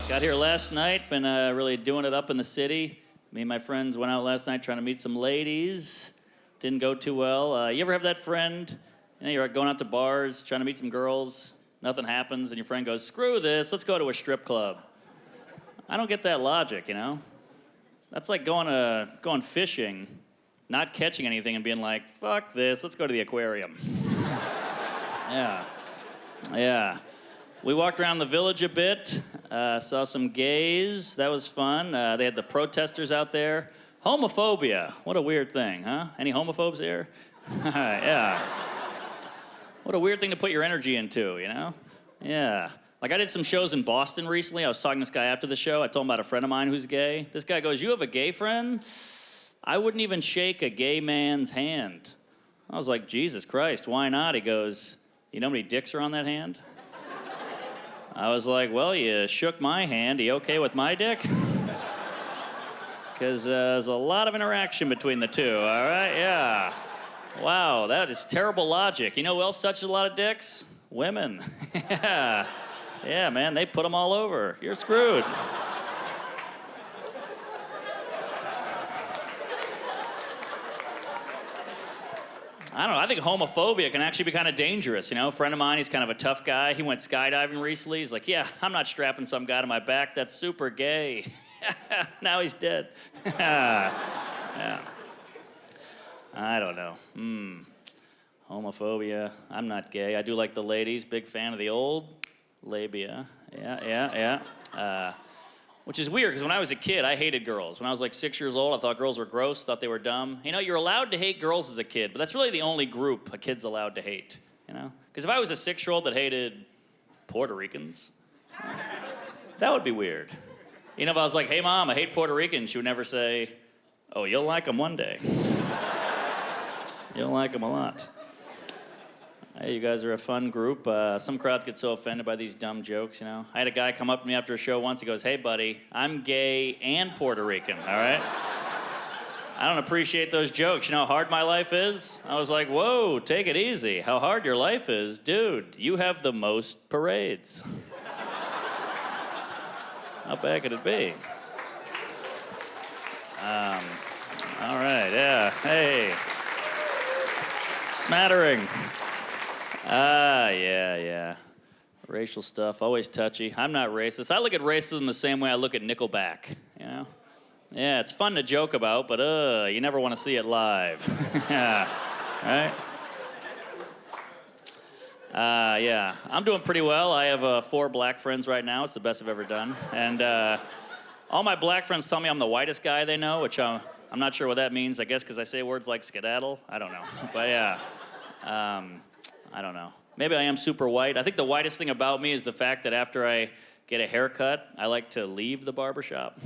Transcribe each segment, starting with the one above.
Got here last night, been really doing it up in the city. Me and my friends went out last night trying to meet some ladies. Didn't go too well. You ever have that friend, you're going out to bars, trying to meet some girls, nothing happens, and your friend goes, screw this, let's go to a strip club. I don't get that logic, That's like going fishing, not catching anything and being like, fuck this, let's go to the aquarium. Yeah. We walked around the village a bit, saw some gays. That was fun. They had the protesters out there. Homophobia. What a weird thing, huh? Any homophobes here? Yeah. What a weird thing to put your energy into, Yeah. Like, I did some shows in Boston recently. I was talking to this guy after the show. I told him about a friend of mine who's gay. This guy goes, you have a gay friend? I wouldn't even shake a gay man's hand. I was like, Jesus Christ, why not? He goes, you know how many dicks are on that hand? I was like, well, you shook my hand. Are you okay with my dick? Because there's a lot of interaction between the two, all right? Yeah. Wow, that is terrible logic. You know who else touches a lot of dicks? Women. Yeah. Yeah, man, they put them all over. You're screwed. I don't know, I think homophobia can actually be kind of dangerous, A friend of mine, he's kind of a tough guy. He went skydiving recently. He's like, yeah, I'm not strapping some guy to my back. That's super gay. Now he's dead. Yeah. I don't know. Homophobia. I'm not gay. I do like the ladies. Big fan of the old labia. Yeah. Which is weird, because when I was a kid, I hated girls. When I was like 6 years old, I thought girls were gross, thought they were dumb. You're allowed to hate girls as a kid, but that's really the only group a kid's allowed to hate, Because if I was a 6-year-old that hated Puerto Ricans, that would be weird. If I was like, hey, Mom, I hate Puerto Ricans, she would never say, oh, you'll like them one day. You'll like them a lot. Hey, you guys are a fun group. Some crowds get so offended by these dumb jokes, I had a guy come up to me after a show once. He goes, hey, buddy, I'm gay and Puerto Rican, all right? I don't appreciate those jokes. You know how hard my life is? I was like, whoa, take it easy. How hard your life is? Dude, you have the most parades. How bad could it be? All right, yeah, hey. Smattering. Yeah. Racial stuff, always touchy. I'm not racist. I look at racism the same way I look at Nickelback, Yeah, it's fun to joke about, but you never want to see it live. Yeah, right? Yeah, I'm doing pretty well. I have 4 black friends right now. It's the best I've ever done. And all my black friends tell me I'm the whitest guy they know, which I'm not sure what that means. I guess because I say words like skedaddle. I don't know. But yeah. I don't know. Maybe I am super white. I think the whitest thing about me is the fact that after I get a haircut, I like to leave the barbershop.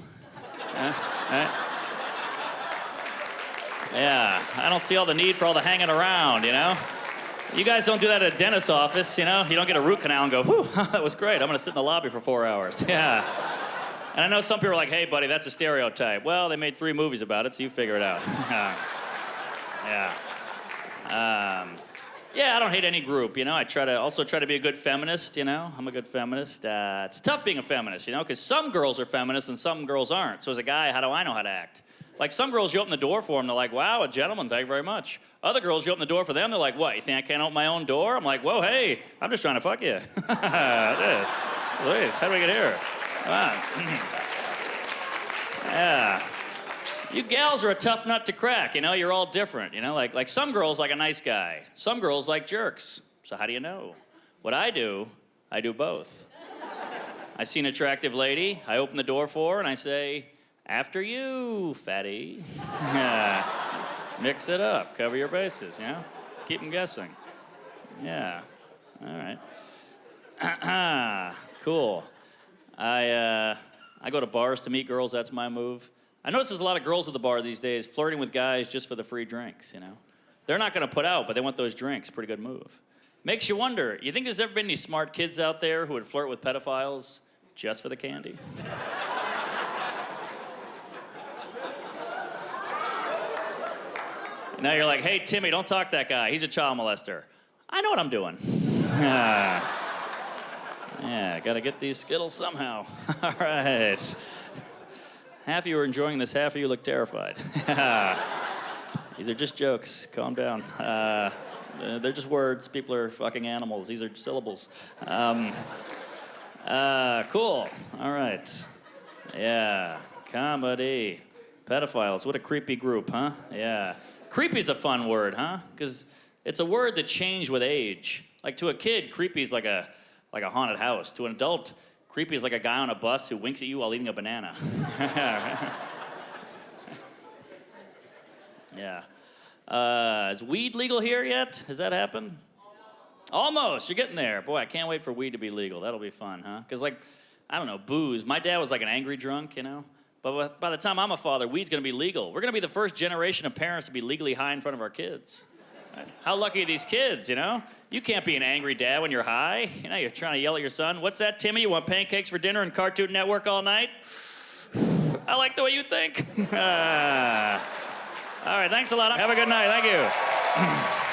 Yeah, I don't see all the need for all the hanging around, You guys don't do that at a dentist's office, You don't get a root canal and go, whew, that was great. I'm going to sit in the lobby for 4 hours. Yeah. And I know some people are like, hey, buddy, that's a stereotype. Well, they made 3 movies about it, so you figure it out. Yeah. Yeah, I don't hate any group, I try to be a good feminist, I'm a good feminist. It's tough being a feminist, because some girls are feminists and some girls aren't. So as a guy, how do I know how to act? Like, some girls, you open the door for them, they're like, wow, a gentleman, thank you very much. Other girls, you open the door for them, they're like, what, you think I can't open my own door? I'm like, whoa, hey, I'm just trying to fuck you. Please, how do we get here? Come on. Yeah. You gals are a tough nut to crack, You're all different, Like some girls like a nice guy. Some girls like jerks. So how do you know? What I do both. I see an attractive lady, I open the door for her, and I say, after you, fatty. Yeah. Mix it up, cover your bases, Keep them guessing. Yeah. All right. Cool. I go to bars to meet girls, that's my move. I notice there's a lot of girls at the bar these days flirting with guys just for the free drinks, They're not going to put out, but they want those drinks. Pretty good move. Makes you wonder, you think there's ever been any smart kids out there who would flirt with pedophiles just for the candy? Now you're like, hey, Timmy, don't talk to that guy. He's a child molester. I know what I'm doing. Yeah, gotta get these Skittles somehow. All right. Half of you are enjoying this, half of you look terrified. These are just jokes. Calm down. They're just words. People are fucking animals. These are syllables. Cool. All right. Yeah. Comedy. Pedophiles. What a creepy group, huh? Yeah. Creepy's a fun word, huh? Because it's a word that changed with age. Like to a kid, creepy's like a haunted house. To an adult, creepy is like a guy on a bus who winks at you while eating a banana. Yeah. Is weed legal here yet? Has that happened? Almost. You're getting there. Boy, I can't wait for weed to be legal. That'll be fun, huh? Because, like, I don't know, booze. My dad was like an angry drunk, you know? But by the time I'm a father, weed's going to be legal. We're going to be the first generation of parents to be legally high in front of our kids. Right? How lucky are these kids, you know? You can't be an angry dad when you're high. You know, you're trying to yell at your son. What's that, Timmy? You want pancakes for dinner and Cartoon Network all night? I like the way you think. All right, thanks a lot. Have a good night. Thank you.